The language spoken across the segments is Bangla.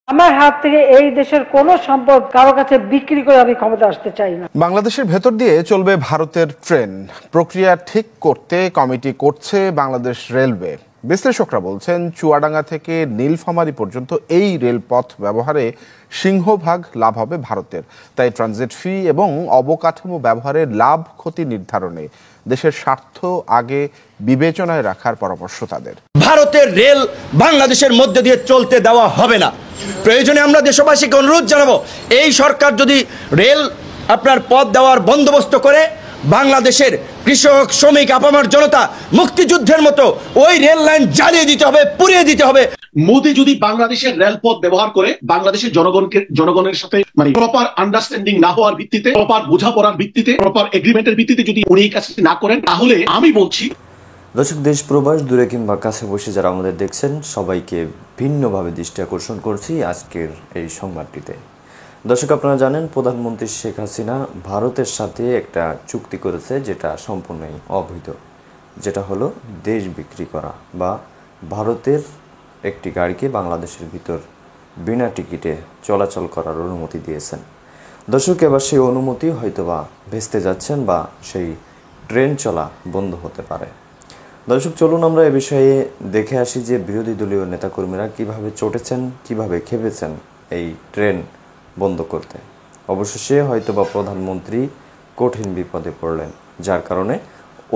আমার হাত থেকে এই দেশের কোনো সম্পদ কারো কাছে বিক্রি করে আমি ক্ষমতা আসতে চাই না। বাংলাদেশের ভেতর দিয়ে চলবে ভারতের ট্রেন, প্রক্রিয়া ঠিক করতে কমিটি করছে বাংলাদেশ রেলওয়ে। বিশ্লেষকরা বলছেন চুয়াডাঙ্গা থেকে নীলফামারী পর্যন্ত এই রেলপথ ব্যবহারে সিংহভাগ লাভ হবে ভারতের। তাই ট্রানজিট ফি এবং অবকাঠামো ব্যবহারের লাভ ক্ষতি নির্ধারণে দেশের স্বার্থ আগে বিবেচনায় রাখার পরামর্শ তাদের। ভারতের রেল বাংলাদেশের মধ্যে দিয়ে চলতে দেওয়া হবে না। প্রয়োজনে আমরা দেশবাসীকে অনুরোধ জানাবো, এই সরকার যদি রেল আপনার পথ দেওয়ার বন্দোবস্ত করে বাংলাদেশের কৃষক, শ্রমিক, আপামর জনতা মুক্তিযুদ্ধের মতো ওই রেল লাইন জ্বালিয়ে দিতে হবে, পুড়িয়ে দিতে হবে। মোদি যদি বাংলাদেশের রেলপথ ব্যবহার করে বাংলাদেশের জনগণের সাথে প্রপার আন্ডারস্ট্যান্ডিং না হওয়ার ভিত্তিতে, প্রপার বোঝাপড়ার ভিত্তিতে, প্রপার এগ্রিমেন্টের ভিত্তিতে যদি উনি এই কাজটি না করেন, তাহলে আমি বলছি দর্শক, দেশ প্রবাস দূরে কিংবা কাছে বসে যারা আমাদের দেখছেন সবাইকে ভিন্নভাবে দৃষ্টি আকর্ষণ করছি আজকের এই সংবাদটিতে। দর্শক, আপনারা জানেন প্রধানমন্ত্রী শেখ হাসিনা ভারতের সাথে একটা চুক্তি করেছে যেটা সম্পূর্ণই অবৈধ, যেটা হলো দেশ বিক্রি করা বা ভারতের একটি গাড়িকে বাংলাদেশের ভিতর বিনা টিকিটে চলাচল করার অনুমতি দিয়েছেন। দর্শক, এবার সেই অনুমতি হয়তোবা ভেস্তে যাচ্ছেন বা সেই ট্রেন চলা বন্ধ হতে পারে। দর্শক, চলুন আমরা এ বিষয়ে দেখে আসি যে বিরোধী দলীয় নেতাকর্মীরা কিভাবে চটেছেন, কিভাবে খেপেছেন এই ট্রেন বন্ধ করতে। অবশেষে হয়তোবা প্রধানমন্ত্রী কঠিন বিপদে পড়লেন, যার কারণে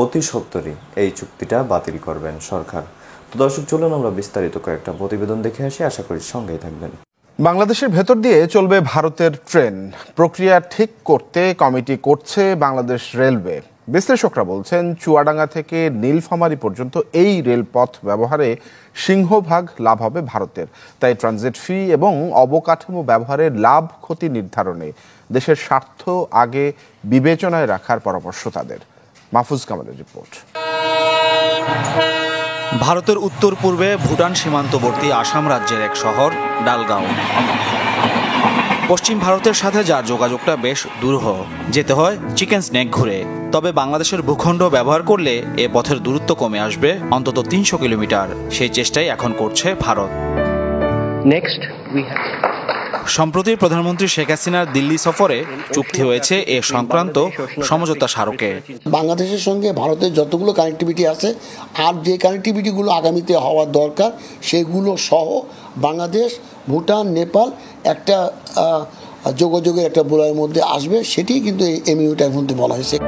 অতি সত্বরই এই চুক্তিটা বাতিল করবেন সরকার। তো দর্শক, চলুন আমরা বিস্তারিত কয়েকটা প্রতিবেদন দেখে আসি, আশা করি সঙ্গেই থাকবেন। বাংলাদেশের ভেতর দিয়ে চলবে ভারতের ট্রেন, প্রক্রিয়া ঠিক করতে কমিটি করছে বাংলাদেশ রেলওয়ে। বিশ্লেষকরা বলছেন চুয়াডাঙ্গা থেকে নীলফামারী পর্যন্ত এই রেলপথ ব্যবহারে সিংহভাগ লাভ হবে ভারতের। তাই ট্রানজিট ফি এবং অবকাঠামো ব্যবহারের লাভ ক্ষতি নির্ধারণে দেশের স্বার্থ আগে বিবেচনায় রাখার পরামর্শ তাদের। মাহফুজ কামালের রিপোর্ট। ভারতের উত্তর পূর্বে ভুটান সীমান্তবর্তী আসাম রাজ্যের এক শহর ডালগাঁও। পশ্চিম ভারতের সাথে যার যোগাযোগটা বেশ দুরূহ, যেতে হয় চিকেন স্নেক ঘুরে। তবে বাংলাদেশের ভূখণ্ড ব্যবহার করলে এ পথের দূরত্ব কমে আসবে অন্তত ৩০০ কিলোমিটার। সেই চেষ্টাই এখন করছে ভারত। সম্প্রতি প্রধানমন্ত্রী শেখ হাসিনার দিল্লি সফরে চুক্তি হয়েছে এ সংক্রান্ত সমঝোতা স্মারকে। বাংলাদেশের সঙ্গে ভারতের যতগুলো কানেক্টিভিটি আছে আর যে কানেক্টিভিটিগুলো আগামীতে হওয়ার দরকার সেগুলো সহ বাংলাদেশ, ভুটান, নেপাল একটা যোগাযোগের একটা বলয়ের মধ্যে আসবে, সেটি কিন্তু এই এমইউটার মধ্যে বলা হয়েছে।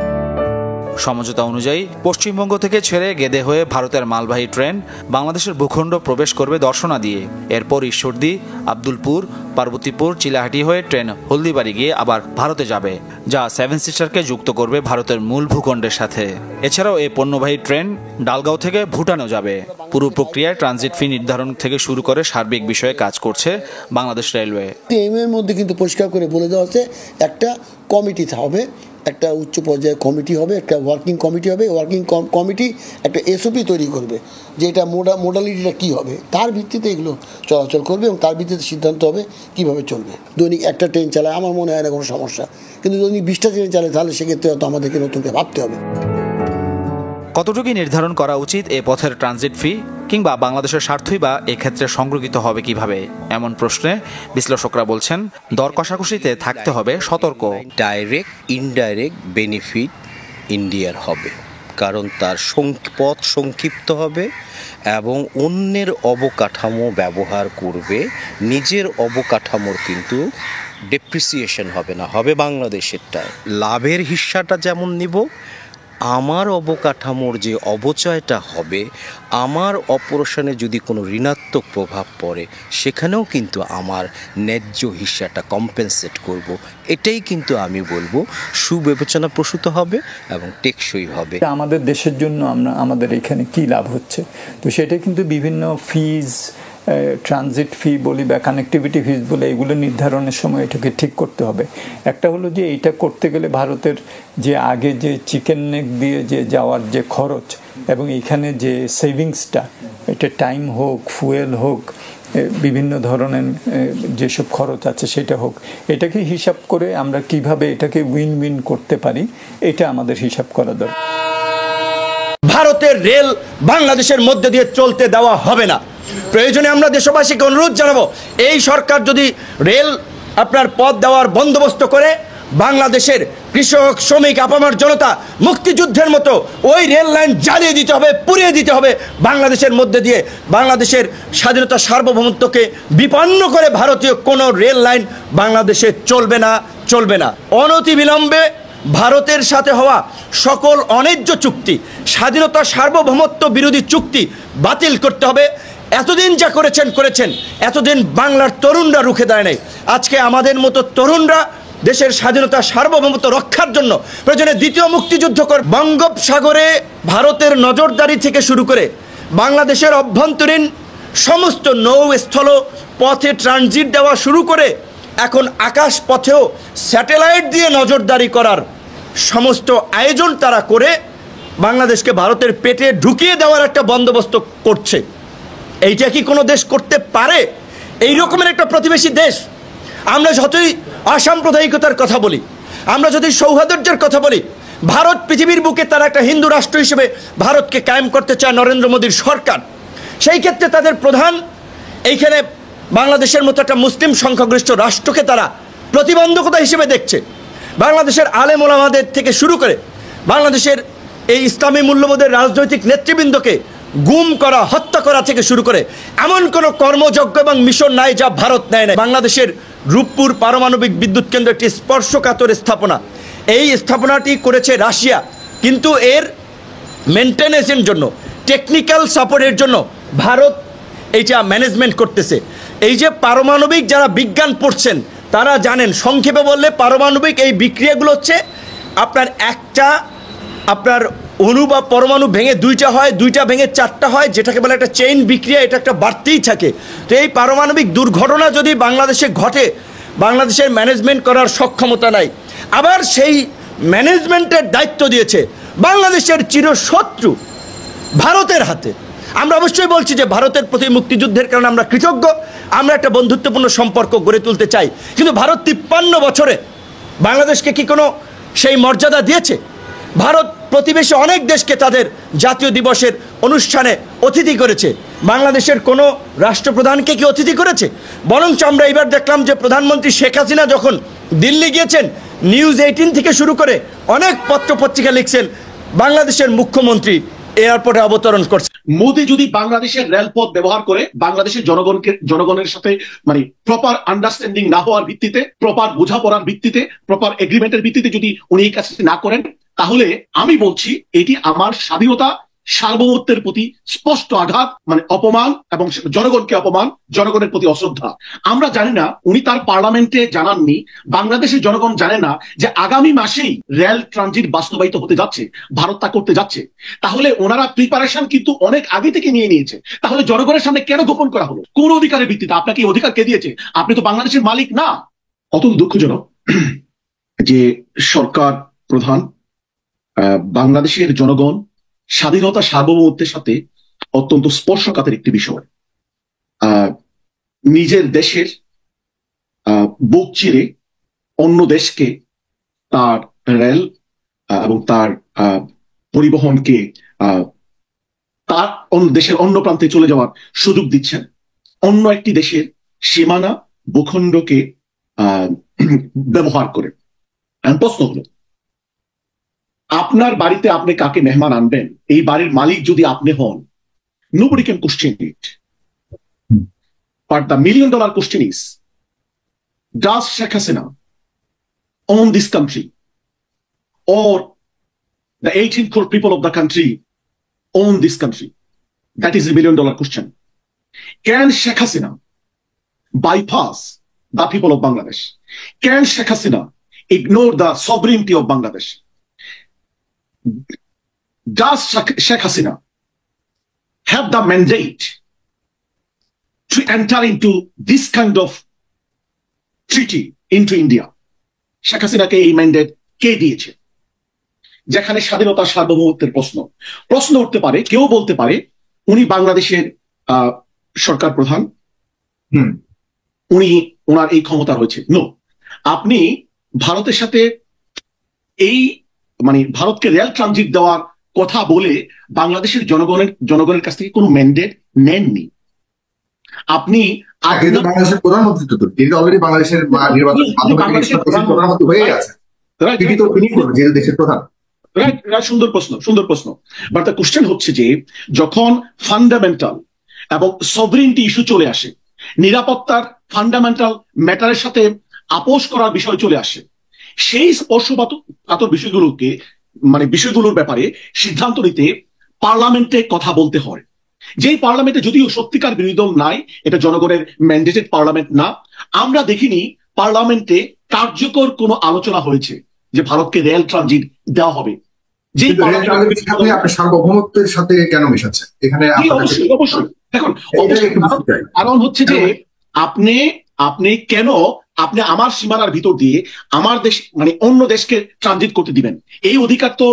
সমঝোতা অনুযায়ী পশ্চিমবঙ্গ থেকে ছেড়ে গেদে হয়ে ভারতের মালবাহী ট্রেন বাংলাদেশের ভূখণ্ড প্রবেশ করবে দর্শনা দিয়ে। এরপর ঈশ্বরদী, আব্দুলপুর, পার্বতীপুর, চিলাহাটি হয়ে ট্রেন হলদিবাড়ি গিয়ে আবার ভারতে যাবে, যা সেভেন সিস্টারকে যুক্ত করবে ভারতের মূল ভূখণ্ডের সাথে। এছাড়াও এই পণ্যবাহী ট্রেন ডালগাঁও থেকে ভুটানেও যাবে। পুরো প্রক্রিয়ায় ট্রানজিট ফি নির্ধারণ থেকে শুরু করে সার্বিক বিষয়ে কাজ করছে বাংলাদেশ রেলওয়ে। এর মধ্যে কিন্তু পরিষ্কার করে বলে দেওয়া হচ্ছে একটা কমিটি হবে, একটা উচ্চ পর্যায়ের কমিটি হবে, একটা ওয়ার্কিং কমিটি হবে। ওয়ার্কিং কমিটি একটা এসওপি তৈরি করবে যে এটা মোডালিটিটা কী হবে, তার ভিত্তিতে এগুলো চলাচল করবে এবং তার ভিত্তিতে সিদ্ধান্ত হবে কীভাবে চলবে। দৈনিক একটা ট্রেন চালায় আমার মনে হয় না কোনো সমস্যা, কিন্তু দৈনিক 20টা ট্রেন চালায় তাহলে সেক্ষেত্রে হয়তো আমাদেরকে নতুন করে ভাবতে হবে। কতটুকু নির্ধারণ করা উচিত এ পথের ট্রানজিট ফি, কিংবা বাংলাদেশের স্বার্থই বা এক্ষেত্রে সংরক্ষিত হবে কিভাবে, এমন প্রশ্নে বিশ্লেষকরা বলছেন দর কষাকষিতে থাকতে হবে সতর্ক। ডাইরেক্ট ইনডাইরেক্ট বেনিফিট ইন্ডিয়ার হবে, কারণ তার পথ সংক্ষিপ্ত হবে এবং অন্যের অবকাঠামো ব্যবহার করবে, নিজের অবকাঠামোর কিন্তু ডেপ্রিসিয়েশন হবে না, হবে বাংলাদেশেরটায়। লাভের হিস্সাটা যেমন নিব, আমার অবকাঠামোর যে অবচয়টা হবে, আমার অপারেশনে যদি কোনো ঋণাত্মক প্রভাব পড়ে সেখানেও কিন্তু আমার ন্যায্য হিস্সাটা কম্পেনসেট করব। এটাই কিন্তু আমি বলবো সুবিবেচনা প্রসূত হবে এবং টেকসই হবে। আমাদের দেশের জন্য আমাদের এখানে কি লাভ হচ্ছে, তো সেটা কিন্তু বিভিন্ন ফিজ, ট্রানজিট ফি বলি বা কানেক্টিভিটি ফিজ বলে এগুলো নির্ধারণের সময় এটাকে ঠিক করতে হবে। একটা হলো যে এইটা করতে গেলে ভারতের যে আগে যে চিকেন নেক দিয়ে যে যাওয়ার যে খরচ এবং এখানে যে সেভিংসটা, এটা টাইম হোক, ফুয়েল হোক, বিভিন্ন ধরনের যেসব খরচ আছে সেটা হোক, এটাকে হিসাব করে আমরা কিভাবে এটাকে উইন উইন করতে পারি এটা আমাদের হিসাব করা দরকার। ভারতের রেল বাংলাদেশের মধ্যে দিয়ে চলতে দেওয়া হবে না। প্রয়োজনে আমরা দেশবাসীকে অনুরোধ জানাবো, এই সরকার যদি রেল আপনার পথ দেওয়ার বন্দোবস্ত করে, বাংলাদেশের কৃষক, শ্রমিক, আপামর জনতা মুক্তিযুদ্ধের মতো ওই রেল লাইন জ্বালিয়ে দিতে হবে, পুড়িয়ে দিতে হবে। বাংলাদেশের মধ্যে দিয়ে বাংলাদেশের স্বাধীনতা সার্বভৌমত্বকে বিপন্ন করে ভারতীয় কোনো রেল লাইন বাংলাদেশে চলবে না, চলবে না। অনতিবিলম্বে ভারতের সাথে হওয়া সকল অন্যায্য চুক্তি, স্বাধীনতা সার্বভৌমত্ব বিরোধী চুক্তি বাতিল করতে হবে। এতদিন যা করেছেন, এতদিন বাংলার তরুণরা রুখে দাঁড়ায় নাই। আজকে আমাদের মতো তরুণরা দেশের স্বাধীনতা সার্বভৌমত্ব রক্ষার জন্য প্রয়োজনে দ্বিতীয় মুক্তিযুদ্ধ করে বঙ্গোপসাগরে ভারতের নজরদারি থেকে শুরু করে বাংলাদেশের অভ্যন্তরীণ সমস্ত নৌ স্থল পথে ট্রানজিট দেওয়া শুরু করে এখন আকাশ পথেও স্যাটেলাইট দিয়ে নজরদারি করার সমস্ত আয়োজন তারা করে বাংলাদেশকে ভারতের পেটে ঢুকিয়ে দেওয়ার একটা বন্দোবস্ত করছে। এইটা কি কোনো দেশ করতে পারে? এই রকমের একটা প্রতিবেশী দেশ। আমরা যতই অসাম্প্রদায়িকতার কথা বলি, আমরা যদি সৌহার্দ্যের কথা বলি, ভারত পৃথিবীর বুকে তারা একটা হিন্দু রাষ্ট্র হিসেবে ভারতকে কায়েম করতে চায় নরেন্দ্র মোদীর সরকার। সেই ক্ষেত্রে তাদের প্রধান এইখানে বাংলাদেশের মতো একটা মুসলিম সংখ্যাগরিষ্ঠ রাষ্ট্রকে তারা প্রতিবন্ধকতা হিসেবে দেখছে। বাংলাদেশের আলেম ওলামাদের থেকে শুরু করে বাংলাদেশের এই ইসলামী মূল্যবোধের রাজনৈতিক নেতৃবৃন্দকে গুম করা, হত্যা করা থেকে শুরু করে এমন কোনো কর্মযজ্ঞ এবং মিশন নাই যা ভারত নেয় না। বাংলাদেশের রূপপুর পারমাণবিক বিদ্যুৎ কেন্দ্র একটি স্পর্শকাতর স্থাপনা। এই স্থাপনাটি করেছে রাশিয়া, কিন্তু এর মেনটেন্যান্সের জন্য, টেকনিক্যাল সাপোর্টের জন্য ভারত এইটা ম্যানেজমেন্ট করতেছে। এই যে পারমাণবিক যারা বিজ্ঞান পড়ছেন তারা জানেন, সংক্ষেপে বললে পারমাণবিক এই বিক্রিয়াগুলো হচ্ছে আপনার একটা আপনার অণু বা পরমাণু ভেঙে দুইটা হয়, দুইটা ভেঙে চারটা হয়, যেটাকে বলে একটা চেইন বিক্রিয়া। এটা একটা বাড়তেই থাকে। তো এই পারমাণবিক দুর্ঘটনা যদি বাংলাদেশে ঘটে, বাংলাদেশের ম্যানেজমেন্ট করার সক্ষমতা নাই। আবার সেই ম্যানেজমেন্টের দায়িত্ব দিয়েছে বাংলাদেশের চিরশত্রু ভারতের হাতে। আমরা অবশ্যই বলছি যে ভারতের প্রতি মুক্তিযুদ্ধের কারণে আমরা কৃতজ্ঞ, আমরা একটা বন্ধুত্বপূর্ণ সম্পর্ক গড়ে তুলতে চাই, কিন্তু ভারত 53 বছরে বাংলাদেশকে কি কোনো সেই মর্যাদা দিয়েছে? ভারত প্রতিবেশী অনেক দেশকে তাদের জাতীয় দিবসের অনুষ্ঠানে অতিথি করেছে, বাংলাদেশের কোনো রাষ্ট্রপ্রধানকে কি অতিথি করেছে? বরঞ্চ আমরা এবার দেখলাম যে প্রধানমন্ত্রী শেখ হাসিনা যখন দিল্লি গিয়েছেন, নিউজ 18 থেকে শুরু করে অনেক পত্রপত্রিকা লিখছেন বাংলাদেশের মুখ্যমন্ত্রী এয়ারপোর্টে অবতরণ করছে। মোদি যদি বাংলাদেশের রেলপথ ব্যবহার করে বাংলাদেশের জনগণের সাথে মানে প্রপার আন্ডারস্ট্যান্ডিং না হওয়ার ভিত্তিতে, প্রপার বোঝাপড়ার ভিত্তিতে, প্রপার এগ্রিমেন্টের ভিত্তিতে যদি উনি এই কাজটি না করেন, তাহলে আমি বলছি এটি আমার স্বাধীনতা সার্বভৌমত্বের প্রতি স্পষ্ট আঘাত, মানে অপমান, এবং জনগণকে অপমান, জনগণের প্রতি অশ্রদ্ধা। আমরা জানি না, উনি তার পার্লামেন্টে জানাননি, বাংলাদেশের জনগণ জানে না যে আগামী মাসেই রেল ট্রানজিট বাস্তবায়িত হতে যাচ্ছে, ভারত তা করতে যাচ্ছে। তাহলে ওনারা প্রিপারেশন কিন্তু অনেক আগে থেকে নিয়ে নিয়েছে। তাহলে জনগণের সামনে কেন গোপন করা হলো? কোন অধিকারের ভিত্তিতে? আপনাকে এই অধিকার কে দিয়েছে? আপনি তো বাংলাদেশের মালিক না। অত্যন্ত দুঃখজনক যে সরকার প্রধান বাংলাদেশের জনগণ স্বাধীনতা সার্বভৌমত্বের সাথে অত্যন্ত স্পর্শকাতর একটি বিষয় নিজের দেশের বুক চিরে অন্য দেশকে তার রেল এবং তার পরিবহনকে তার দেশের অন্য প্রান্তে চলে যাওয়ার সুযোগ দিচ্ছেন, অন্য একটি দেশের সীমানা ভূখণ্ডকে ব্যবহার করে। প্রশ্ন হলো, আপনার বাড়িতে আপনি কাকে মেহমান আনবেন, এই বাড়ির মালিক যদি আপনি হন, nobody can question it. But the $1 million question is, does Sheikh Hasina own this country, or the 18 crore people of the country own this country? That is a $1 million question. Can Sheikh Hasina bypass the people of Bangladesh? Can Sheikh Hasina ignore the sovereignty of Bangladesh? Does Sheikh Hasina have the mandate to enter into this kind of treaty into India? Sheikh Hasina কে এই ম্যান্ডেট কে দিয়েছে? যেখানে স্বাধীনতা সার্বভৌমত্বের প্রশ্ন উঠতে পারে, কেউ বলতে পারে উনি বাংলাদেশের সরকার প্রধান, ওনার এই ক্ষমতা রয়েছে। নো, আপনি ভারতের সাথে এই মানে ভারতকে রেল ট্রানজিট দেওয়ার কথা বলে বাংলাদেশের জনগণের কাছ থেকে কোনো ম্যান্ডেট নেননি। আপনি কিন্তু বাংলাদেশের প্রধানমন্ত্রী তো তিনি অলরেডি বাংলাদেশের নির্বাচন প্রধানমন্ত্রী হয়ে আছে, তিনি তো তিনি করবেন যেহেতু দেশের প্রধান। রাইট, সুন্দর প্রশ্ন। বাট দ্য কোশ্চেন হচ্ছে যে যখন ফান্ডামেন্টাল এবং সভরেনিটি ইস্যু চলে আসে, নিরাপত্তার ফান্ডামেন্টাল ম্যাটারের সাথে আপোষ করার বিষয় চলে আসে, সেই স্পর্শকাতর বিষয়গুলোর ব্যাপারে সিদ্ধান্ত নিতে পার্লামেন্টে কথা বলতে হয়। যেই পার্লামেন্টে যদিও সত্যিকার বিরোধী দল নাই, এটা জনগণের ম্যান্ডেটেড পার্লামেন্ট না, আমরা দেখিনি পার্লামেন্টে কার্যকর কোনো আলোচনা হয়েছে যে ভারতকে রেল ট্রানজিট দেওয়া হবে। যে সার্বভৌমত্বের সাথে কেন মেশাচ্ছে এখানে? অবশ্যই দেখুন, কারণ হচ্ছে যে আপনি কেন আপনি আমার সীমানার ভিতর দিয়ে আমার দেশ মানে অন্য দেশকে ট্রানজিট করতে দিবেন? এই অধিকার তো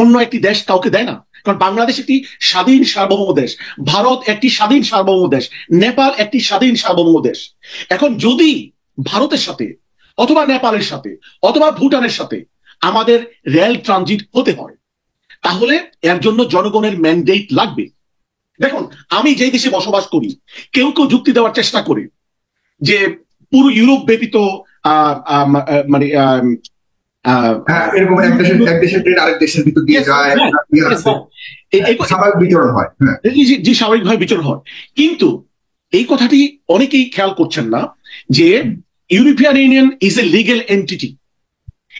অন্য একটি দেশ কাউকে দেয় না। কারণ বাংলাদেশ একটি স্বাধীন সার্বভৌম দেশ, ভারত একটি স্বাধীন সার্বভৌম দেশ, নেপাল একটি স্বাধীন সার্বভৌম দেশ। এখন যদি ভারতের সাথে অথবা নেপালের সাথে অথবা ভুটানের সাথে আমাদের রেল ট্রানজিট হতে হয়, তাহলে এর জন্য জনগণের ম্যান্ডেট লাগবে। দেখুন, আমি যেই দেশে বসবাস করি, কেউ যুক্তি দেওয়ার চেষ্টা করে যে পুরো ইউরোপ ব্যাপিত মানে স্বাভাবিকভাবে বিচরণ হয়, কিন্তু এই কথাটি অনেকেই খেয়াল করছেন না যে European union is a legal entity.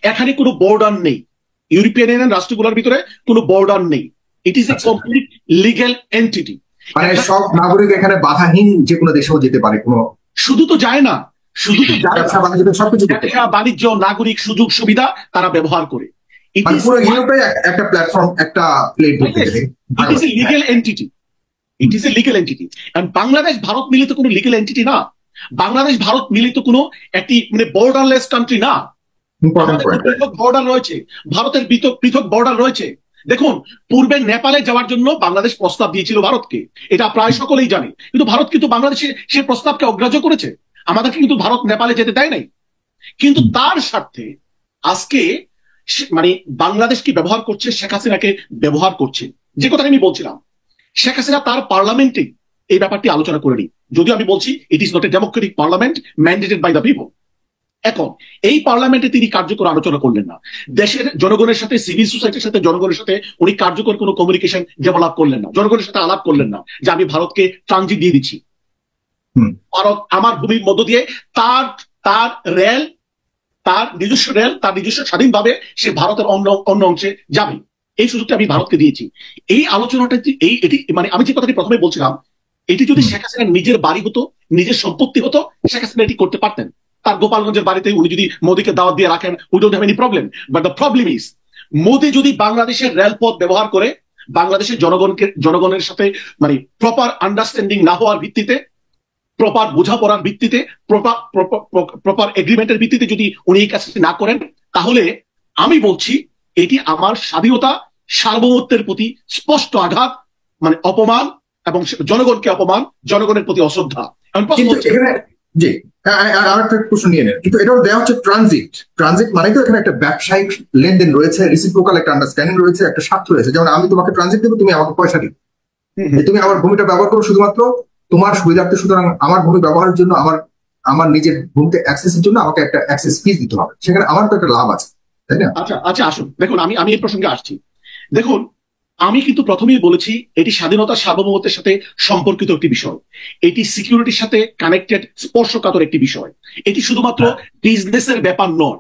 এখানে কোনো বর্ডার নেই, ইউরোপিয়ান ইউনিয়ন রাষ্ট্রগুলোর ভিতরে কোনো বর্ডার নেই। It is a complete legal entity. মানে সব নাগরিক এখানে বাধাহীন যে কোনো দেশেও যেতে পারে। কোনো শুধু তো যায় না, ব্যবসা বাণিজ্য, নাগরিক সুযোগ সুবিধা তারা ব্যবহার করে। একটা প্ল্যাটফর্ম, একটা legal entity. It is a legal entity. Bangladesh Bharat মিলিত কোনো লিগ্যাল এন্টিটি না। বাংলাদেশ ভারত মিলিত কোনো একটি মানে বর্ডারলেস কান্ট্রি না। পৃথক বর্ডার রয়েছে, ভারতের পৃথক বর্ডার রয়েছে। দেখুন, পূর্বে নেপালে যাওয়ার জন্য বাংলাদেশ প্রস্তাব দিয়েছিল ভারতকে, এটা প্রায় সকলেই জানে, কিন্তু ভারত কিন্তু বাংলাদেশে সেই প্রস্তাবকে অগ্রাহ্য করেছে। আমাদেরকে কিন্তু ভারত নেপালে যেতে দেয় নাই। কিন্তু তার স্বার্থে আজকে মানে বাংলাদেশকে ব্যবহার করছে, শেখ হাসিনাকে ব্যবহার করছে। যে কথাটা আমি বলছিলাম, শেখ হাসিনা তার পার্লামেন্টে এই ব্যাপারটি আলোচনা করেনি, যদিও আমি বলছি it is not a democratic parliament mandated by the people. এখন এই পার্লামেন্টে তিনি কার্যকর আলোচনা করলেন না, দেশের জনগণের সাথে, সিভিল সোসাইটির সাথে, জনগণের সাথে উনি কার্যকর কোনো কমিউনিকেশন ডেভেলপ করলেন না, জনগণের সাথে আলাপ করলেন না যে আমি ভারতকে ট্রানজিট দিয়ে দিচ্ছি, ভারত আমার ভূমির মধ্য দিয়ে তার রেল, তার নিজস্ব স্বাধীনভাবে সে ভারতের অন্য অংশে যাবে, এই সুযোগটা আমি ভারতকে দিয়েছি। এই আলোচনাটা এটি মানে আমি যে কথাটি প্রথমে বলছিলাম, এটি যদি শেখ হাসিনার নিজের বাড়ি হতো, নিজের সম্পত্তি হতো, শেখ হাসিনা এটি করতে পারতেন। তার গোপালগঞ্জের বাড়িতে উনি যদি মোদীকে দাওয়াত দিয়ে রাখেন, we don't have any problem. But the problem is, Modi যদি বাংলাদেশের রেলপথ ব্যবহার করে বাংলাদেশের জনগণের সাথে মানে প্রপার আন্ডারস্ট্যান্ডিং না হওয়ার ভিত্তিতে, প্রপার বোঝাপড়ার ভিত্তিতে, প্রপার এগ্রিমেন্টের ভিত্তিতে যদি উনি এই কাজটি না করেন, তাহলে আমি বলছি এটি আমার স্বাধীনতা, সার্বভৌমত্বের প্রতি স্পষ্ট আঘাত, মানে অপমান, এবং জনগণকে অপমান, জনগণের প্রতি অশ্রদ্ধা। জি, আর একটা প্রশ্ন নিয়ে নেন, কিন্তু এটাও দেওয়া হচ্ছে ট্রানজিট মানে তো এখানে একটা ব্যবসায়িক লেনদেন রয়েছে, রিসিপ্রোকাল একটা আন্ডারস্ট্যান্ডিং রয়েছে, একটা স্বার্থ রয়েছে। যেমন আমি তোমাকে ট্রানজিট দেবো, তুমি আমাকে পয়সা দিবে, তুমি আমার ভূমিটা ব্যবহার করো শুধুমাত্র তোমার সুবিধার্থে, সুতরাং আমার ভূমি ব্যবহারের জন্য, আমার নিজের ভূমিতে অ্যাক্সেসের জন্য আমাকে একটা অ্যাক্সেস ফিস দিতে হবে, সেখানে আমার তো একটা লাভ আছে, তাই না? আচ্ছা আসুন, দেখুন আমি এই প্রসঙ্গে আসছি। দেখুন, আমি কিন্তু প্রথমেই বলেছি এটি স্বাধীনতা, সার্বভৌমত্বের সাথে সম্পর্কিত একটি বিষয়, এটি সিকিউরিটির সাথে কানেক্টেড, স্পর্শকাতর একটি বিষয়, এটি শুধুমাত্র বিজনেসের ব্যাপার নয়।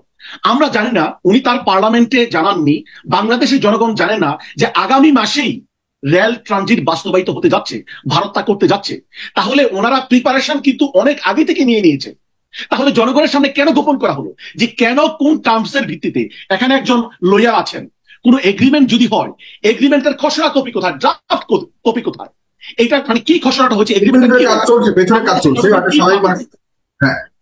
আমরা জানি না, উনি তার পার্লামেন্টে জানাননি, বাংলাদেশের জনগণ জানে না যে আগামী মাসেই রেল ট্রানজিট বাস্তবায়িত হতে যাচ্ছে, ভারত তা করতে যাচ্ছে। তাহলে ওনারা প্রিপারেশন কিন্তু অনেক আগে থেকে নিয়ে নিয়েছে। তাহলে জনগণের সামনে কেন গোপন করা হলো যে কেন, কোন টার্মসের ভিত্তিতে? এখানে একজন লয়ার আছেন, কোন এগ্রিমেন্ট যদি হয়, এগ্রিমেন্টের খসড়া কপি কোথায়, ড্রাফট কপি কোথায়? এটা মানে কি খসড়াটা হচ্ছে,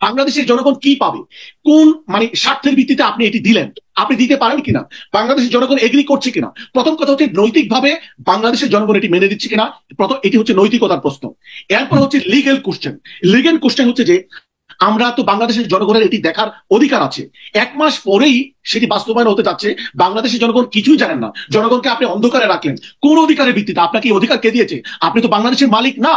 বাংলাদেশের জনগণ কি পাবে, কোন মানে স্বার্থের ভিত্তিতে আপনি এটি দিলেন, আপনি দিতে পারেন কিনা, বাংলাদেশের জনগণ এগ্রি করছে কিনা? প্রথম কথা হচ্ছে নৈতিকভাবে বাংলাদেশের জনগণ এটি মেনে দিচ্ছে কিনা, এটি হচ্ছে নৈতিকতার প্রশ্ন। এরপর হচ্ছে লিগ্যাল কোশ্চেন হচ্ছে যে আমরা তো বাংলাদেশের জনগণের এটি দেখার অধিকার আছে। 1 মাস পরেই সেটি বাস্তবায়ন হতে যাচ্ছে, বাংলাদেশের জনগণ কিছুই জানেন না। জনগণকে আপনি অন্ধকারে রাখলেন কোন অধিকারের ভিত্তিতে? আপনাকে এই অধিকার কে দিয়েছে? আপনি তো বাংলাদেশের মালিক না।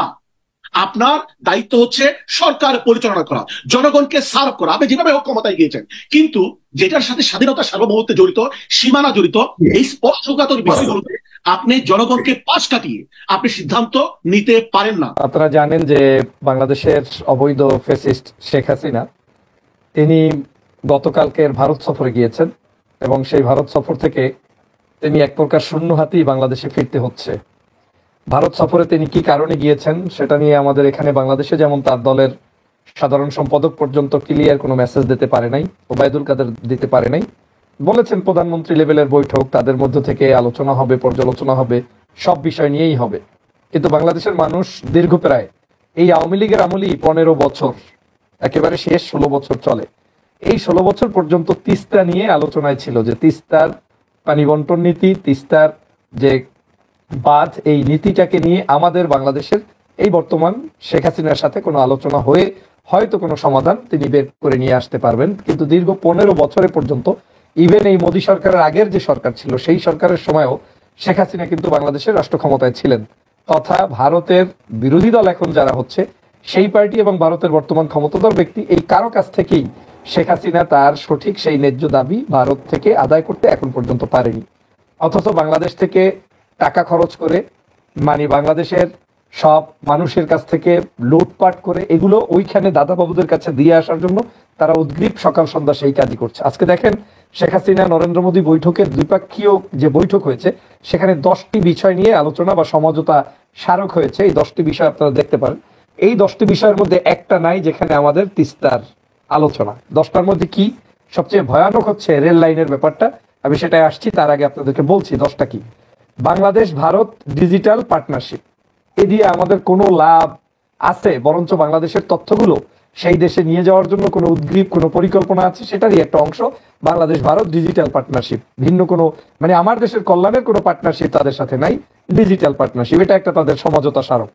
আপনার দায়িত্ব হচ্ছে সরকার পরিচালনা করা, জনগণকে সার্ভ করা। আপনি যেভাবে হোক ক্ষমতায় গিয়েছেন, কিন্তু যেটার সাথে স্বাধীনতা সার্বভৌমত্ব জড়িত, সীমানা জড়িত, এই স্পর্শকাতর বিষয়গুলোতে আপনি জনগণকে পাশ কাটিয়ে আপনি সিদ্ধান্ত নিতে পারেন না। আপনারা জানেন যে বাংলাদেশের অবৈধ ফ্যাসিস্ট শেখ হাসিনা তিনি গতকালকের ভারত সফরে গিয়েছেন এবং সেই ভারত সফর থেকে তিনি এক প্রকার শূন্য হাতেই বাংলাদেশে ফিরতে হচ্ছে। ভারত সফরে তিনি কি কারণে গিয়েছেন সেটা নিয়ে আমাদের এখানে বাংলাদেশে যেমন তার দলের সাধারণ সম্পাদক পর্যন্ত ক্লিয়ার কোনো মেসেজ দিতে পারে নাই, ওবায়দুল কাদের দিতে পারে নাই। বলেছেন প্রধানমন্ত্রী লেভেলের বৈঠক, তাদের মধ্য থেকে আলোচনা হবে, পর্যালোচনা হবে, সব বিষয় নিয়েই হবে। কিন্তু বাংলাদেশের মানুষ দীর্ঘ প্রায় এই আওয়ামী লীগের আমলেই 15 বছর, একেবারে শেষ 16 বছর চলে, এই 16 বছর পর্যন্ত তিস্তা নিয়ে আলোচনায় ছিল যে তিস্তার পানি বন্টন নীতি, তিস্তার যে বাঁধ, এই নীতিটাকে নিয়ে আমাদের বাংলাদেশের এই বর্তমান শেখ হাসিনার সাথে কোনো আলোচনা হয়ে হয়তো কোনো সমাধান তিনি বের করে নিয়ে আসতে পারবেন। কিন্তু দীর্ঘ 15 বছরের পর্যন্ত, ইভেন এই মোদী সরকারের আগের যে সরকার ছিল সেই সরকারের সময়ও শেখ হাসিনা কিন্তু বাংলাদেশের রাষ্ট্র ক্ষমতায় ছিলেন। তথা ভারতের বিরোধী দল এখন যারা হচ্ছে সেই পার্টি এবং ভারতের বর্তমান ক্ষমতাধর ব্যক্তি, এই কারো কাছ থেকেই শেখ হাসিনা তার সঠিক সেই ন্যায্য দাবি ভারত থেকে আদায় করতে এখন পর্যন্ত পারেনি। অথচ বাংলাদেশ থেকে টাকা খরচ করে, মানে বাংলাদেশের সব মানুষের কাছ থেকে লুটপাট করে এগুলো ওইখানে দাদা বাবুদের কাছে দিয়ে আসার জন্য তারা উদ্গ্রীব সকাল সন্ধ্যা সেই কাজই করছে। আজকে দেখেন শেখ হাসিনা নরেন্দ্র মোদী বৈঠকের দ্বিপাক্ষীয় যে বৈঠক হয়েছে সেখানে 10টি বিষয় নিয়ে আলোচনা বা সমঝোতা স্মারক হয়েছে। এই 10টি বিষয় আপনারা দেখতে পারেন। এই 10টি বিষয়ের মধ্যে একটা নাই যেখানে আমাদের তিস্তার আলোচনা। 10টার মধ্যে কি সবচেয়ে ভয়ানক হচ্ছে রেল লাইনের ব্যাপারটা। আমি সেটাই আসছি, তার আগে আপনাদেরকে বলছি 10টা কি। বাংলাদেশ ভারত ডিজিটাল পার্টনারশিপ, এ দিয়ে আমাদের কোনো লাভ আছে? বরঞ্চ বাংলাদেশের তথ্যগুলো সেই দেশে নিয়ে যাওয়ার জন্য কোনো উদ্গ্রীব কোনো পরিকল্পনা আছে, সেটারই একটা অংশ বাংলাদেশ ভারত ডিজিটাল পার্টনারশিপ। ভিন্ন কোনো, মানে আমার দেশের কল্যাণের কোনো পার্টনারশিপ তাদের সাথে নাই, ডিজিটাল পার্টনারশিপ, এটা একটা তাদের সমঝোতা স্মারক।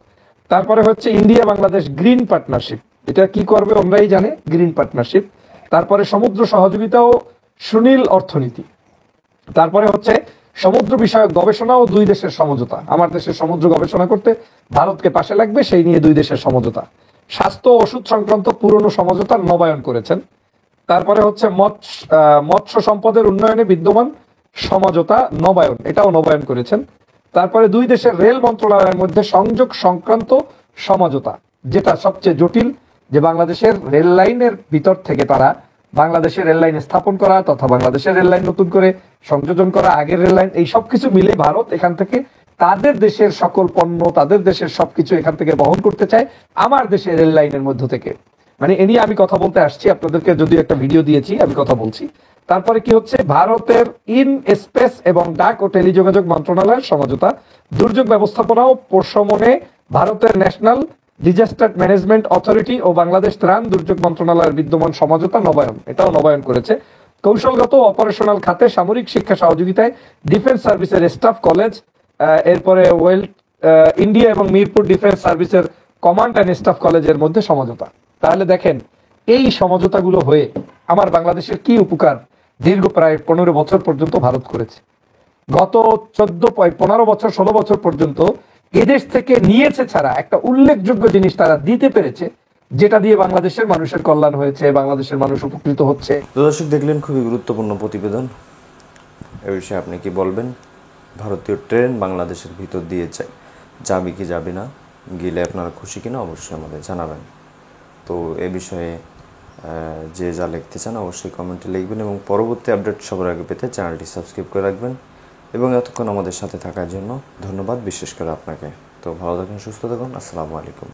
তারপরে হচ্ছে ইন্ডিয়া বাংলাদেশ গ্রিন পার্টনারশিপ, এটা কি করবে ওমরাই জানে, গ্রিন পার্টনারশিপ। তারপরে সমুদ্র সহযোগিতা ও সুনীল অর্থনীতি। তারপরে হচ্ছে সমুদ্র বিষয়ক গবেষণা ও দুই দেশের সমঝোতা, আমার দেশের সমুদ্র গবেষণা করতে ভারতকে পাশে লাগবে, সেই নিয়ে দুই দেশের সমঝোতা। স্বাস্থ্য ও ওষুধ সংক্রান্ত পুরনো সমঝোতার নবায়ন করেছেন। তারপরে হচ্ছে মৎস্য সম্পদের উন্নয়নে বিদ্যমান সমঝোতা নবায়ন, এটাও নবায়ন করেছেন। তারপরে দুই দেশের রেল মন্ত্রণালয়ের মধ্যে সংযোগ সংক্রান্ত সমঝোতা, যেটা সবচেয়ে জটিল, যে বাংলাদেশের রেল লাইনের ভিতর থেকে তারা বাংলাদেশের রেল লাইন স্থাপন করা তথা বাংলাদেশের রেল লাইন নতুন করে সংযোজন করা, আগের রেল লাইন, এই সবকিছু মিলে ভারত এখান থেকে তাদের দেশের সকল পণ্য, তাদের দেশের সবকিছু এখান থেকে বহন করতে চায় আমার দেশের রেল লাইনের মধ্য থেকে। মানে এ নিয়ে আমি কথা বলতে আসছি, আপনাদেরকে যদিও একটা ভিডিও দিয়েছি, আমি কথা বলছি। তারপরে কি হচ্ছে, ভারতের ইন স্পেস এবং ডাক ও টেলিযোগাযোগ মন্ত্রণালয়ের সমঝোতা, দুর্যোগ ব্যবস্থাপনা ও প্রশমনে ভারতের ন্যাশনাল ডিজাস্টার ম্যানেজমেন্ট অথরিটি ও বাংলাদেশ ত্রাণ দুর্যোগ মন্ত্রণালয়ের বিদ্যমান সমঝোতা নবায়ন, এটাও নবায়ন করেছে। কৌশলগত অপারেশনাল খাতে সামরিক শিক্ষা সহযোগিতায় ডিফেন্স সার্ভিসের স্টাফ কলেজ, এরপরে ইন্ডিয়া এবং মিরপুর ডিফেন্স সার্ভিসের কমান্ড অ্যান্ড স্টাফ কলেজের মধ্যে সমঝোতা। তাহলে দেখেন এই সমঝোতাগুলো হয়ে আমার বাংলাদেশের কি উপকার দীর্ঘ প্রায় 15 বছর পর্যন্ত ভারত করেছে। গত 15 বছর 16 বছর পর্যন্ত এদেশ থেকে নিয়েছে ছাড়া একটা উল্লেখযোগ্য জিনিস তারা দিতে পেরেছে, যেটা দিয়ে বাংলাদেশের মানুষের কল্যাণ হয়েছে, বাংলাদেশের মানুষ উপকৃত হচ্ছে। দর্শক দেখলেন খুবই গুরুত্বপূর্ণ প্রতিবেদন। এ বিষয়ে আপনি কি বলবেন? ভারতীয় ট্রেন বাংলাদেশের ভিতর দিয়ে যাবে কি যাবে না, গেলে আপনারা খুশি কিনা অবশ্যই আমাদের জানাবেন। তো এ বিষয়ে যে যা লিখতে চান অবশ্যই কমেন্টে লিখবেন এবং পরবর্তী আপডেট সবার আগে পেতে চ্যানেলটি সাবস্ক্রাইব করে রাখবেন। এবং এতক্ষণ আমাদের সাথে থাকার জন্য ধন্যবাদ, বিশেষ করে আপনাকে। তো ভালো থাকুন, সুস্থ থাকুন, আসসালামু আলাইকুম।